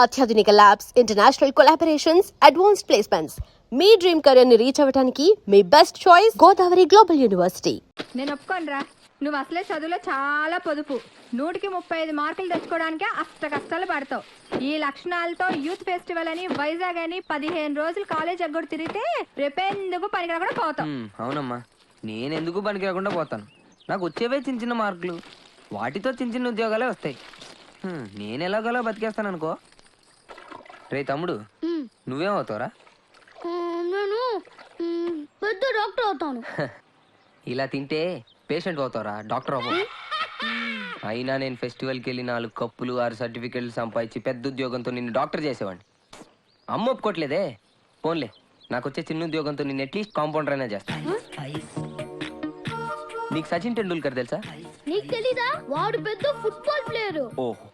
అత్యాధునిక labs, international collaborations, advanced placements. మీ dream career ని రీచ్ అవ్వడానికి మీ best choice Godavari global university. నేను ఒప్పుకోనరా, నువ్వు అసలే చదువులో చాలా పొదుపు. 100కి 35 మార్కులు తెచ్చుకోవడానికే కష్టాలు పడతావు. ఈ లక్షణాలతో యూత్ ఫెస్టివల్ అని వైజాగ్ అని 15 రోజులు కాలేజ్ ఎగ్గొడు తిరిగితే రేపెందుకు పనికిరాకుండా పోతావు. అవునమ్మా, నేనెందుకు పనికి రాకుండా పోతాను. నాకు వచ్చేవే చిన్న చిన్న మార్కులు, వాటితో చిన్న చిన్న ఉద్యోగాలే వస్తాయి. నేను ఎలాగోలా బతికేస్తాను అనుకో. రే తమ్ముడు, నువ్వేమవుతావురా? నేను పెద్ద డాక్టర్ అవుతాను. ఇలా తింటే పేషెంట్ అవుతావురా, డాక్టర్ అవ్వవు. అయినా నేను ఫెస్టివల్కి వెళ్ళి 4 కప్పులు 6 సర్టిఫికెట్లు సంపాదించి పెద్ద ఉద్యోగంతో నిన్ను డాక్టర్ చేసేవాడిని. అమ్మ ఒప్పుకోట్లేదే. పోన్లే, నాకు వచ్చే చిన్న ఉద్యోగంతో నిన్ను అట్లీస్ట్ కాంపౌండర్ అయినా చేస్తాను. నీకు సచిన్ టెండూల్కర్ తెలుసా? నీకు తెలీదా? వాడు పెద్ద ఫుట్బాల్ ప్లేయర్. ఓహో,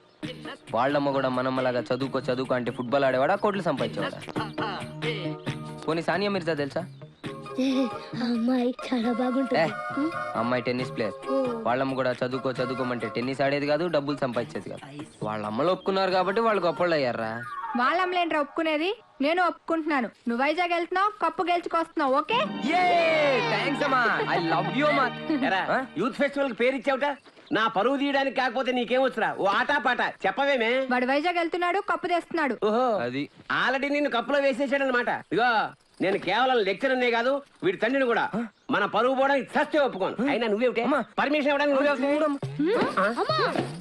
వాళ్ళమ్మ కూడా మనమ్మలాగా చదువుకో అంటే ఫుట్బాల్ ఆడేవాడా, కోట్లు సంపాదించేవాడా? పోనీ సానియా మిర్జా తెలుసా? అమ్మాయి చాలా బాగుంటుంది. అమ్మాయి టెన్నిస్ ప్లేయర్. వాళ్ళమ్మ కూడా చదువుకోమంటే టెన్నిస్ ఆడేది కాదు, డబ్బులు సంపాదించేది కాదు. వాళ్ళ అమ్మలు ఒప్పుకున్నారు కాబట్టి వాళ్ళు గొప్పళ్ళు అయ్యారా. వాళ్ళమ్మలేంట్రా ఒప్పుకునేది? నేను ఒప్పుకుంటున్నాను. నువ్వు వైజాగ్ వెళ్తున్నావు, కప్పు గెలుచుకొస్తున్నావు. ఓకే, యూత్ ఫెస్టివల్ పేరు ఇచ్చావుట. నా పరువు తీయడానికి కాకపోతే నీకేమొచ్చురా? ఓ ఆటా పాట చెప్పవేమే. వాడు వైజాగ్ వెళ్తున్నాడు, కప్పు తెస్తున్నాడు. ఓహో, అది ఆల్రెడీ నిన్ను కప్పులో వేసేసాడు అనమాట. ఇగో, నేను కేవలం లెక్చరర్నే కాదు, వీడి తండ్రిని కూడా. మన పరువు పోవడానికి సస్తే ఒప్పుకోను. అయినా నువ్వేమిటే పర్మిషన్ ఇవ్వడానికి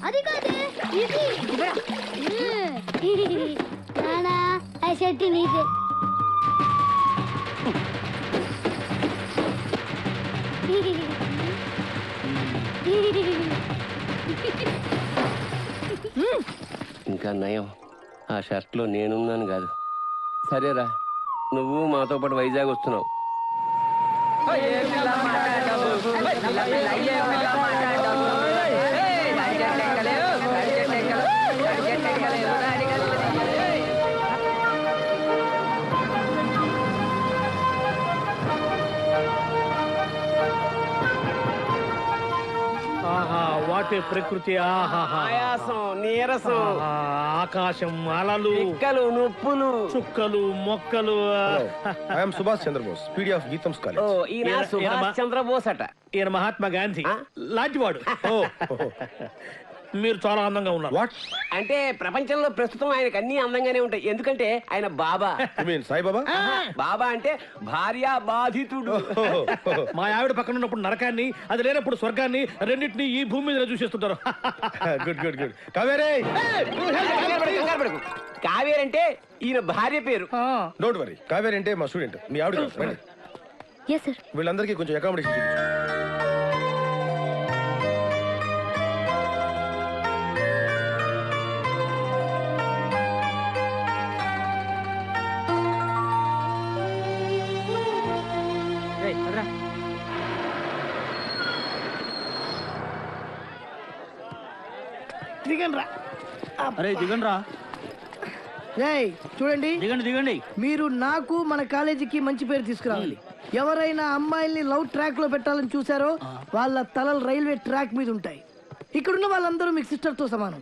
అది కాదే, నానా ఆ షర్ట్ నీదే. ఇంకా నయం, ఆ షర్ట్ లో నేనున్నాను కాదు. సరేరా, నువ్వు మాతో పాటు వైజాగ్ వస్తున్నావు. వాటి ప్రకృతి, ఆయాసం, నీరసం, ఆకాశం, అలలు, పిక్కలు, నొప్పులు, చుక్కలు, మొక్కలు. I'm Subhash Chandrabose, PD of Geethams college. ఈయన సుభాష్ చంద్రబోస్ అట. ఈయన మహాత్మా గాంధీ లాంటివాడు. మీరు చాలా అందంగా ఉన్నారు. వాట్ అంటే ప్రపంచంలో ప్రస్తుతం ఆయనకు అన్ని అందంగానే ఉంటాయి. ఎందుకంటే ఆయన బాబా. సాయిబాబా? బాబా అంటే భార్య బాధితుడు. మా ఆవిడ పక్కన ఉన్నప్పుడు నరకాన్ని, అది లేనప్పుడు స్వర్గాన్ని, రెండింటినీ ఈ భూమి మీద చూసేస్తుంటారు. Good good good. కావేరే, కావేరి అంటే ఈయన భార్య పేరు. Don't worry. కావేరి అంటే మా స్టూడెంట్, మీ ఆవిడ. వీళ్ళందరికీ కొంచెం అకామిడేషన్ చూపించు. చూడండి, దిగండి. మీరు నాకు మన కాలేజీకి మంచి పేరు తీసుకురావాలి. ఎవరైనా అమ్మాయిల్ని లవ్ ట్రాక్ లో పెట్టాలని చూసారో వాళ్ళ తలలు రైల్వే ట్రాక్ మీద ఉంటాయి. ఇక్కడున్న వాళ్ళందరూ మీకు సిస్టర్ తో సమానం.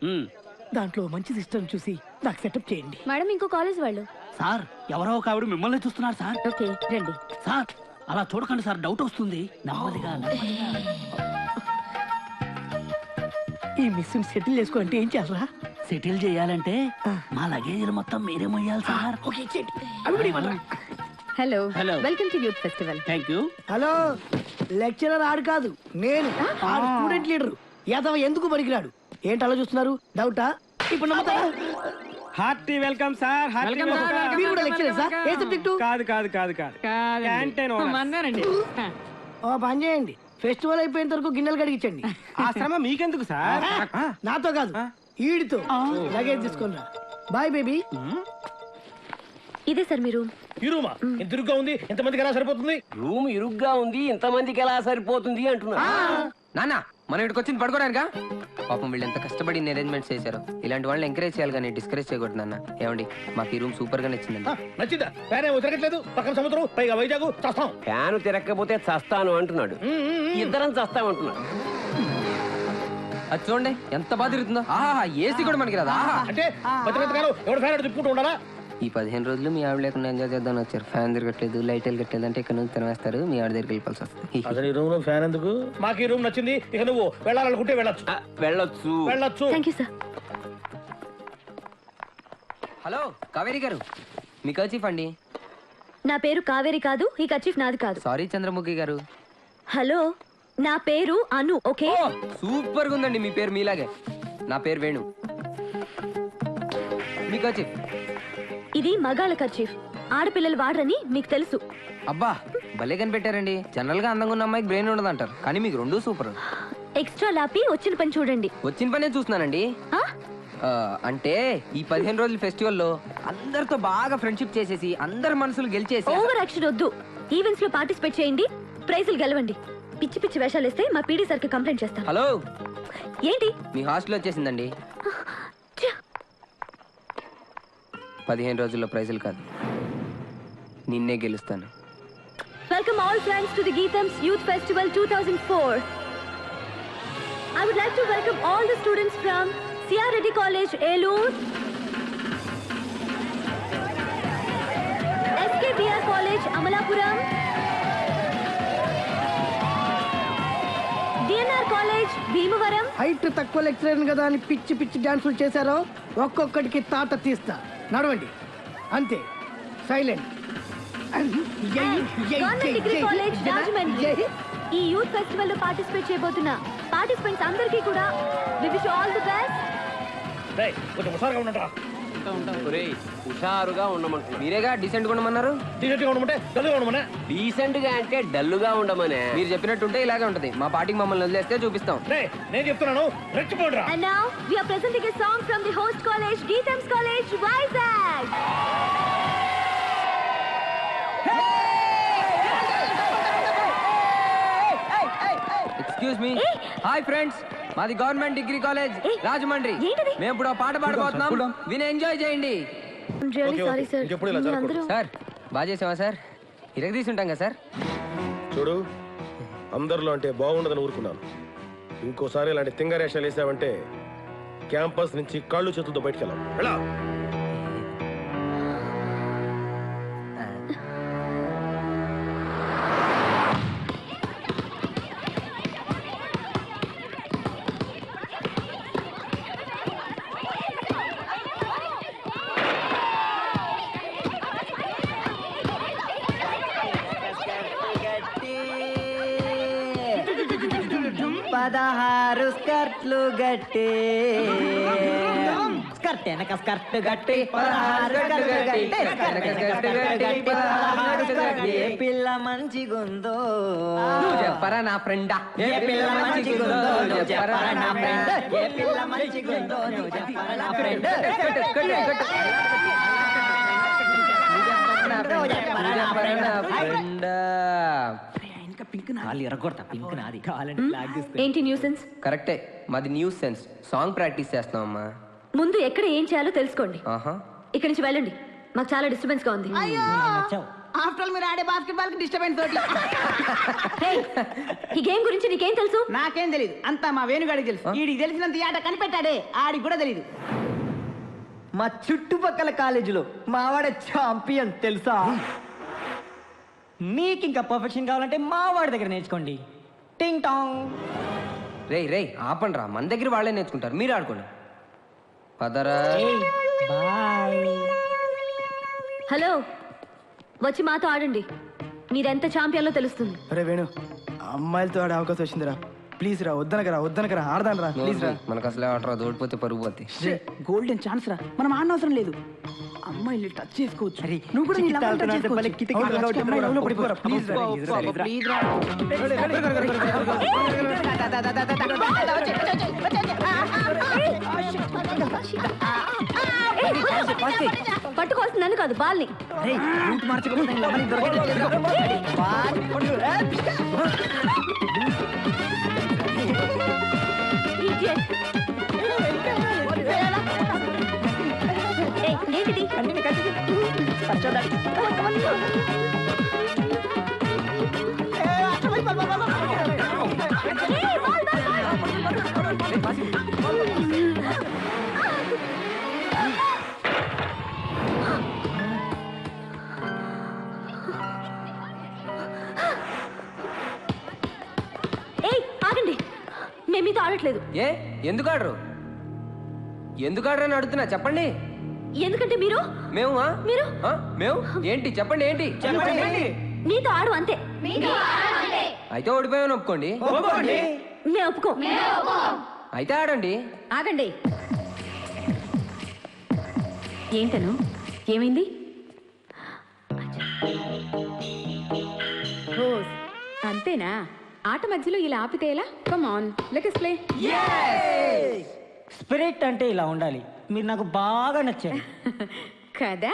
దాంట్లో మంచి సిస్టర్ చూసి నాకు సెటప్ చేయండి. మేడం, ఇంకో కాలేజ్ వాళ్ళు. సార్, ఎవరో ఒక ఆవిడ మిమ్మల్ని చూస్తున్నారు సార్. ఓకే, రండి. సార్, అలా చూడకండి సార్, డౌట్ వస్తుంది. నెమ్మదిగా. ఈ మిస్ సెటిల్ చేసుకో అంటే ఏం చేయాలరా? సెటిల్ చేయాలంటే మా లగేజ్ మొత్తం మీరే మొయ్యాలి సార్. ఓకే, అవి కూడా ఇవ్వండి. Hello, hello, welcome to youth festival. Thank you. Hello, lecturer ఆడు కాదు, నేను స్టూడెంట్ లీడర్. యాదవ ఎందుకు పనికిరాడు? ఏంటి అలా చూస్తున్నారు? డౌటా? ఇప్పుడు నమ్ముతారా? Hearty welcome sir. మీరు కూడా లెక్చరర్ సార్? ఏ సబ్జెక్టు? కాదు. ఓ పని చేయండి, ఫెస్టివల్ అయిపోయేంత వరకు గిన్నెలు కడిగించండి. ఆ శ్రమ మీకెందుకు సార్? నాతో కాదు, ఈడితో. లగేజ్ తీసుకుని రా. Bye baby. ఇదే సార్ మీ రూమ్. ఈ రూమా? ఎంత ఇరుగ్గా ఉంది, ఎంతమందికి ఎలా సరిపోతుంది? రూమ్ ఇరుగ్గా ఉంది, ఇంతమందికి ఎలా సరిపోతుంది అంటున్నా. నాన్న, మనం ఇక్కడికి వచ్చింది పడుకోవడానికా? పాపం వీళ్ళు ఎంత కష్టపడి అరేంజ్మెంట్స్ చేశారు. ఇలాంటి వాళ్ళని ఎంకరేజ్ చేయాలి కానీ డిస్కరేజ్ చేయకూడదు నాన్న. ఏమండి, మాకు ఈ రూమ్ సూపర్ గా నచ్చిందండి. నచ్చిందా? ఫ్యాన్ ఏమో తిరగట్లేదు, పక్కన సముద్రం, పైగా వైజాగ్. చస్తాం. ఫ్యాను తిరగకపోతే చస్తాను అంటున్నాడు. ఇద్దరం చస్తామంటున్నాడు. అది చూడండి ఎంత బాగా తిరుగుతుందో. ఆహా ఏసీ కూడా మనకి రాదు. ఆహా అంటే బతికాలం ఎవరు ఫ్యాన్ తిప్పుకుంటూ ఉండాలా? ఈ 15 రోజులు మీ ఆవిడ లేకుండా ఎంజాయ్ చేద్దామని వచ్చారు. ఫ్యాన్ తిరగట్లేదు, లైట్ వెళ్ళట్లేదు అంటే ఇక్కడ నుంచి తినేస్తారు. మీ ఆవిడ దగ్గరికి వెళ్ళిపోవాల్సి వస్తుంది. అసలు ఈ రూమ్ లో ఫ్యాన్ ఎందుకు? మాకు ఈ రూమ్ నచ్చింది. ఇక నువ్వు వెళ్ళాలనుకుంటే వెళ్ళొచ్చు. వెళ్ళొచ్చు. వెళ్ళొచ్చు. Thank you sir. Hello Kaveri గారు, మీ కర్చీఫ్ అండి. నా పేరు కావేరి కాదు, ఈ కర్చీఫ్ నాది కాదు. సారీ చంద్రముఖి గారు. హలో, నా పేరు అను. ఓకే, సూపర్ గా ఉందండి మీ పేరు, మీలాగే. నా పేరు వేణు. మీ కర్చీఫ్. ఇది మగాళ్ళ కర్చీఫ్, ఆడపిల్లలు వాడరని మీకు తెలుసు. అబ్బా భలే కనిపెట్టారండి. జనరల్ గా అందంగా ఉన్న అమ్మాయికి బ్రెయిన్ ఉండదు అంటారు, కానీ మీకు రెండు సూపర్. ఎక్స్ట్రా లాపి వచ్చిన పని చూడండి. వచ్చిన పనే చూస్తున్నానండి. ఆ? అంటే ఈ 15 రోజుల ఫెస్టివల్లో అందరితో బాగా ఫ్రెండ్షిప్ చేసేసి అందరి మనసులు గెలిచేసి. ఓవర్ యాక్షన్ వద్దు. ఈవెంట్స్ లో పార్టిసిపేట్ చేయండి, ప్రైజులు గెలవండి. పిచ్చి పిచ్చి వేషాలు వేస్తే మా పీడీ సార్కి కంప్లైంట్ చేస్తాం. హలో, ఏంటి? మీ హాస్టల్ వచ్చేసిందండి. ఛ! 15 రోజుల్లో ప్రైజులు కాదు, నిన్నే గెలుస్తాను. Welcome all friends to the Geetham's Youth Festival 2004. I would like to welcome all the students from C.R. Reddy College, Elur, SKBR College, Amalapuram, DNR College, Bhimavaram. Height తక్కువ లెక్చరర్ కదా అని పిచ్చి పిచ్చి డాన్సులు చేశారో ఒక్కొక్కడికి తాట తీస్తా. నడవండి అంతే, silent. Government Degree College, Rajahmundry. ఈ యూత్ ఫెస్టివల్ లో పార్టిసిపేట్ చేయబోతున్న పార్టిసిపెంట్స్ అందరికీ కూడా we wish you all the best. రేయ్, కొంచెం హుషారుగా ఉండరా. ఒరేయ్, హుషారుగా ఉండమంటున్నా. మీరేగా డీసెంట్ గా ఉండమన్నారు. టీషర్ట్ గా ఉండమంటే డల్గా ఉండమనే. డీసెంట్ గా అంటే డల్లుగా ఉండమనే. మీరు చెప్పినట్టుంటే ఇలాగే ఉంటది. మా పార్టీకి మమ్మల్ని వదిలేస్తే చూపిస్తాం. రేయ్, నేను చెప్తున్నాను, రెచ్చిపోండిరా. And now we are presenting a song from the host college, Geetham's College, Vizag. Excuse me. Hi friends, మాది గవర్నమెంట్ డిగ్రీ కాలేజ్ ఏయ్, రాజమండ్రి. ఏంటిది? మేము ఇప్పుడు పాట పాడబోతున్నాం, విని ఎంజాయ్ చేయండి. I'm really Okay, sorry, okay. sir. ఇంకెప్పుడు ఇలా మీ జరగకూడదు. అందరూ- సార్ బాగా చేసావా సార్? ఇరగదీసి ఉంటాం కదా సార్. చూడు, అందరిలో అంటే బాగుండదని ఊరుకున్నాను. ఇంకోసారి ఇలాంటి తింగరేషాలు వేసావంటే క్యాంపస్ నుంచి కాళ్ళు చేతులతో బయటికి వెళ్ళాం. వెళ్ళా. పదహారు స్కర్ట్లు గట్టి స్కర్ట్ వెనక స్కర్ట్ గట్టి 16 స్కర్ట్లు గట్టి ఏ పిల్ల మంచిగుందో నువ్వు చెప్పరా నా ఫ్రెండా? ఏ పిల్ల మంచిగుందో నువ్వు చెప్పరా నా ఫ్రెండ్ ఏ పిల్ల మంచిగుందో నువ్వు చెప్పరా నా ఫ్రెండ్ పింక్ నాది ఎరగొడతా పింక్ నాది కావాలంటే ఫ్లాగ్ తీసుకో ఏంటి న్యూసెన్స్? కరెక్టే, మాది న్యూస్ సెన్స్. సాంగ్ ప్రాక్టీస్ చేస్తున్నాం అమ్మా. ముందు ఎక్కడ ఏం చేయాలో తెలుసుకోండి. ఆహా, ఇక్కడి నుంచి వెళ్ళండి, మాకు చాలా డిస్టర్బెన్స్ గా ఉంది. ఆఫ్టర్ ఆల్ మీరు ఆడే బాస్కెట్బాల్ కి డిస్టర్బెన్స్ తోటి Hey, ఈ గేమ్ గురించి నీకేం తెలుసు? నాకేం తెలియదు, అంతా మా వేణుగాడికి తెలుసు. వీడికి తెలిసినంత ఈ ఆట కనిపెట్టాడే ఆడికి కూడా తెలియదు. మా చుట్టుపక్కల కాలేజీలో మావాడ ఛాంపియన్ తెలుసా? మీకు ఇంకా పర్ఫెక్షన్ కావాలంటే మావాడి దగ్గర నేర్చుకోండి. టింగ్ టాంగ్. రేయ్ రేయ్ ఆపండ్రా, మన దగ్గర వాళ్ళే నేర్చుకుంటారు, మీరు ఆడుకోండి. పదరా. హలో, వచ్చి మాతో ఆడండి, మీరెంత ఛాంపియన్లో తెలుస్తుంది. అరే వేణు, అమ్మాయిలతో ఆడే అవకాశం వచ్చిందిరా. ప్లీజ్ రా, వద్దనకరా ఆడదాను రా. ప్లీజ్ రా. మనకు అసలే ఆటరా, ఓడిపోతే పరుగు పోతే. గోల్డెన్ ఛాన్స్ రా, మనం ఆడనవసరం లేదు. అమ్మాయిల్ని టచ్ చేసుకోవచ్చు. నువ్వు కూడా నీ లవర్ టచ్ చేసుకోవచ్చు. అమ్మాయి లవ్లో పడిపోరా. ప్లీజ్ రా, ప్లీజ్ రా. పట్టుకోవాల్సింది నన్ను కాదు, బాల్ని. Idiot. ఏయ్, ఏంటిది? ఏయ్, ball, ball, ball. ఆడట్లేదు. ఏ ఎందుకు ఆడరు? ఎందుకు ఆడరు అని అడుగుతున్నా, చెప్పండి. ఎందుకంటే మీరు మేము మీరు మేము ఏంటి చెప్పండి, ఏంటి నీతో ఆడు అంతే. అయితే ఓడిపోయామని ఒప్పుకోండి. నేను ఒప్పుకో. అయితే ఆడండి. ఆగండి. ఏంటను ఏమైంది? రోజ్ అంతేనా? ఆట మధ్యలో ఇలా ఆపితే ఎలా? Come on let us play. Spirit అంటే ఇలా ఉండాలి. మీరు నాకు బాగా నచ్చారు కదా,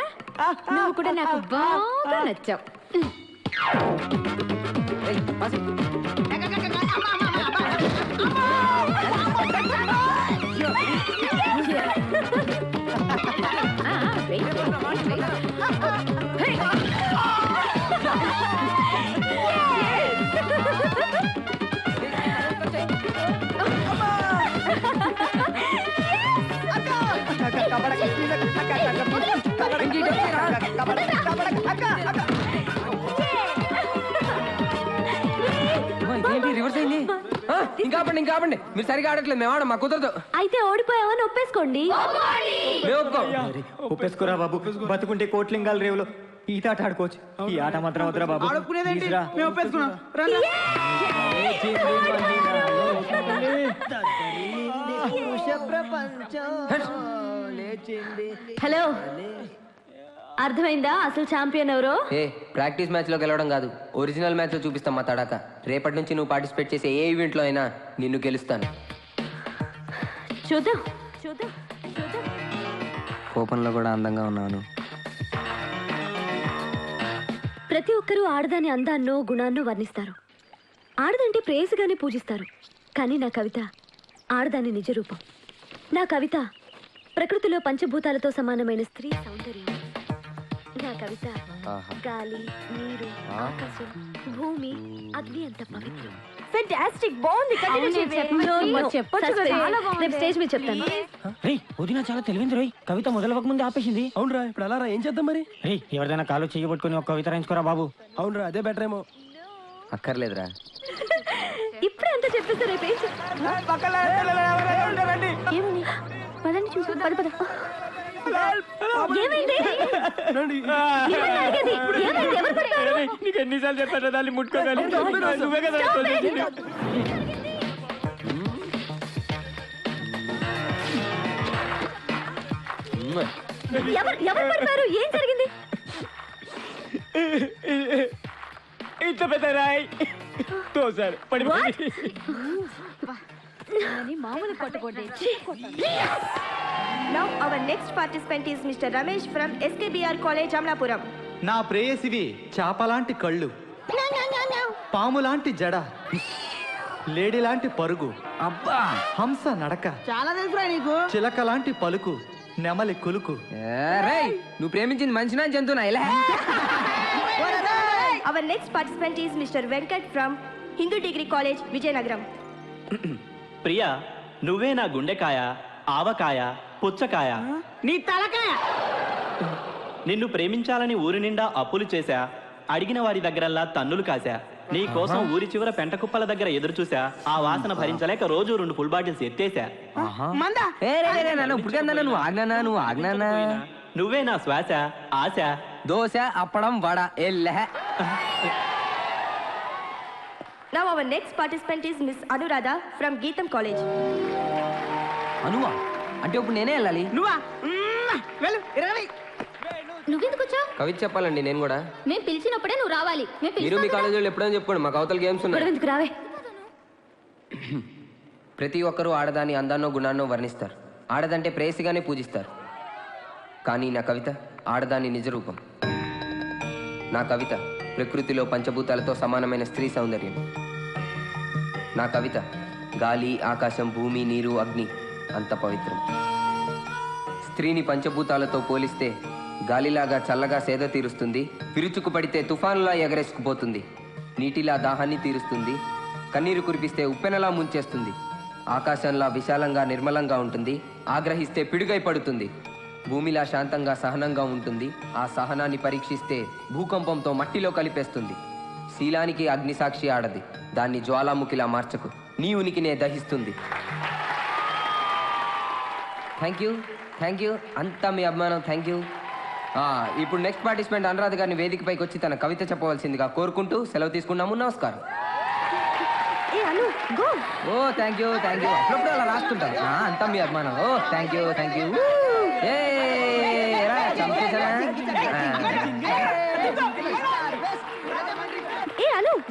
నువ్వు కూడా నాకు బాగా నచ్చావు. ఏయ్, పాసి. ఇదేంటి రివర్స్ అయింది? ఇంకా ఆపండి, ఇంకా ఆపండి. మీరు సరిగా ఆడట్లేదు, మేము ఆడం, మాకు కుదరదు. అయితే ఓడిపోయావని ఒప్పేసుకోండి. మేము ఒప్పుకోం. ఒప్పేసుకోరా బాబు. బతుకుంటే కోట్లింగాల రేవులో ఈత ఆట ఆడుకోవచ్చు. ఈ ఆట మాత్రం వద్దురా బాబు. హలో, అర్థమైందా అసలు ఛాంపియన్ ఎవరో? ఏ ప్రాక్టీస్ మ్యాచ్ లో గెలవడం కాదు, ఒరిజినల్ మ్యాచ్ లో చూపిస్తాం మా తడాక. రేపటి నుంచి నువ్వు పార్టిసిపేట్ చేసే ఏ ఈవెంట్ లో అయినా నిన్ను గెలుస్తాను. చూద్దాం చూద్దాం చూద్దాం. కోపంలో కూడా అందంగా ఉన్నాను. ప్రతి ఒక్కరూ ఆడదాని అందాన్నో గుణాన్నో వర్ణిస్తారు. ఆడదంటే ప్రేయసిగానే పూజిస్తారు. కానీ నా కవిత ఆడదాని నిజ రూపం. నా కవిత ప్రకృతిలో పంచభూతాలతో సమానమైన స్త్రీ సౌందర్యం. నా కవిత గాలి, నీరు, ఆకాశం, భూమి, అగ్ని అంత పవిత్రం. ఫెంటాస్టిక్, బాగుంది. స్టేజ్ మీద చెప్తాను. వదిన చాలా తెలివింది రోయ్. కవిత మొదలవక ముందే ఆపేసింది. అవునరా, ఇప్పుడు అలా ఏం చేద్దాం మరి? రే, ఎవరిదైనా కాలు చేయబట్టుకుని ఒక కవిత రాయించుకోరా బాబు. అవునరా, అదే బెటర్ ఏమో. అక్కర్లేదురా. ఇప్పుడే అంతా చెప్పేస్తా. రేపు ఏమని పదండి చూసి పద పద. ఏమైంది? నీకు ఎన్నిసార్లు చెప్పాను దాన్ని ముట్టుకోగాలి. నువ్వే కదా ఎవరు పడతారు? ఏం జరిగింది? ఇంత పెద్ద రాయి తోసారు పడిపోయింది. మామూలు కొట్టకూడదు. Now our next participant is Mr. Ramesh from SKBR College, Amlapuram. నా ప్రేయసివి చాపలాంటి కళ్ళు, పాములాంటి జడ, లేడీలాంటి పరుగు, అబ్బా హంస నడక, చాలా తెలుసురా నీకు. చిలకలాంటి పలుకు, నెమలి కులుకు. నువ్వు ప్రేమించింది మనిషినా జంతువునా? ఇలా Our next participant is Mr. Venkat from Hindu Degree College, Vijayanagaram. Priya, నువ్వే నా గుండెకాయ, ఆవకాయ, పుచ్చకాయ, నీ తలకాయ. నిన్ను ప్రేమించాలని ఊరి నిండా అప్పులు చేశా, అడిగిన వాడి దగ్గరల్లా తన్నులు కాశా. నీ కోసం ఊరి చివర పెంట కుప్పల దగ్గర ఎదురు చూసా, ఆ వాసన భరించలేక రోజు 2 ఫుల్ బాటిల్స్ ఎత్తేసా. నువ్వు ఆగ్నానా, నువ్వు ఆగ్నానా. నువ్వే నా శ్వాస, ఆశ, దోశ, అప్పడం, vada, ఎల్లె. Now our next participant is Miss Anuradha from Geetham College. అనువా అంటే ఇప్పుడు నేనే వెళ్ళాలి. నువ్వా? వెళ్ళు. నువ్వెందుకు వచ్చావు? కవిత చెప్పాలండి నేను కూడా. మేము పిలిచినప్పుడే నువ్వు రావాలి. మీరు మీ కాలేజీలో ఎప్పుడైనా చెప్పుకోండి, మాకు అవతల గేమ్స్ ఉన్నాయి. ఎందుకు రావే? ప్రతి ఒక్కరూ ఆడదాని అందాన్నో గుణాన్నో వర్ణిస్తారు. ఆడదంటే ప్రేయసిగానే పూజిస్తారు. కానీ నా కవిత ఆడదాని నిజ రూపం. నా కవిత ప్రకృతిలో పంచభూతాలతో సమానమైన స్త్రీ సౌందర్యం. నా కవిత గాలి, ఆకాశం, భూమి, నీరు, అగ్ని అంత పవిత్రం. స్త్రీని పంచభూతాలతో పోలిస్తే గాలిలాగా చల్లగా సేద తీరుస్తుంది, విరుచుకు పడితే తుఫానులా ఎగరేసుకుపోతుంది, నీటిలా దాహాన్ని తీరుస్తుంది, కన్నీరు కురిపిస్తే ఉప్పెనలా ముంచేస్తుంది, ఆకాశంలా విశాలంగా నిర్మలంగా ఉంటుంది, ఆగ్రహిస్తే పిడుగై పడుతుంది, భూమిలా శాంతంగా సహనంగా ఉంటుంది, ఆ సహనాన్ని పరీక్షిస్తే భూకంపంతో మట్టిలో కలిపేస్తుంది. శీలానికి అగ్నిసాక్షి ఆడది, దాన్ని జ్వాలాముఖిలా మార్చకు, నీ ఉనికినే దహిస్తుంది. థ్యాంక్ యూ, అంతా మీ అభిమానం. Thank you. ఇప్పుడు నెక్స్ట్ పార్టిసిపెంట్ అనురాధ గారిని వేదికపైకి వచ్చి తన కవిత చెప్పవలసిందిగా కోరుకుంటూ సెలవు తీసుకున్నాము. నమస్కారం. ఓ థ్యాంక్ యూ. అప్పుడప్పుడు అలా రాస్తుంటాను. అంతా మీ అభిమానం. ఓ థ్యాంక్ యూ.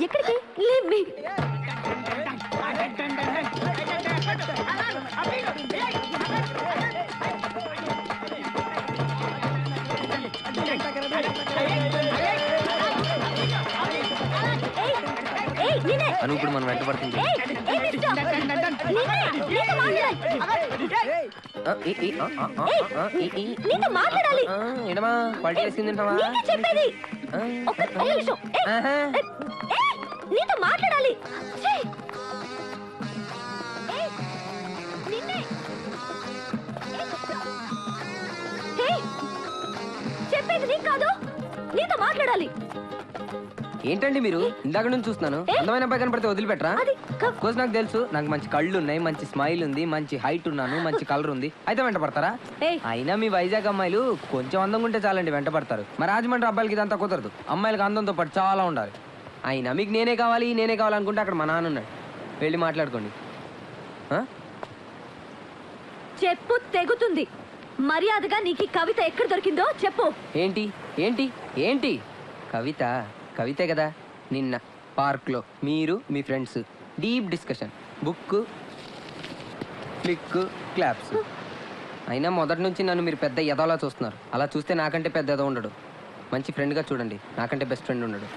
ఎక్కడికి? Leave me. అను ఇప్పుడు మనం వెంట పడుతుంది. ఏడమా క్వాలిటీ వేసింది చెప్పేది నీతో మాట్లాడాలి. చెప్పేది నీకు కాదు, నీతో మాట్లాడాలి. ఏంటండి మీరు? ఇందాక నుంచి చూస్తున్నాను. అందమైన అబ్బాయి కనపడితే వదిలిపెట్టరా? కోర్స్ నాకు తెలుసు, నాకు మంచి కళ్ళు ఉన్నాయి, మంచి స్మైల్ ఉంది, మంచి హైట్ ఉన్నాను, మంచి కలర్ ఉంది. అయితే వెంట పడతారా? అయినా మీ వైజాగ్ అమ్మాయిలు కొంచెం అందంగా ఉంటే చాలండి వెంట పడతారు. మరి రాజమండ్రి అబ్బాయిలకి ఇదంతా కుదరదు. అమ్మాయిలకి అందంతో పాటు చాలా ఉండాలి. అయినా మీకు నేనే కావాలనుకుంటే అక్కడ మా నాన్న ఉన్నాడు, వెళ్ళి మాట్లాడుకోండి. చెప్పు తెగుతుంది. మర్యాదగా నీకు కవిత ఎక్కడ దొరికిందో చెప్పు. ఏంటి కవితే కదా. నిన్న పార్క్లో మీరు మీ friends deep discussion, book, click, claps. అయినా మొదటి నుంచి నన్ను మీరు పెద్ద ఎదవలా చూస్తున్నారు. అలా చూస్తే నాకంటే పెద్ద ఎదవ ఉండడు. మంచి ఫ్రెండ్గా చూడండి, నాకంటే బెస్ట్ ఫ్రెండ్ ఉండడు.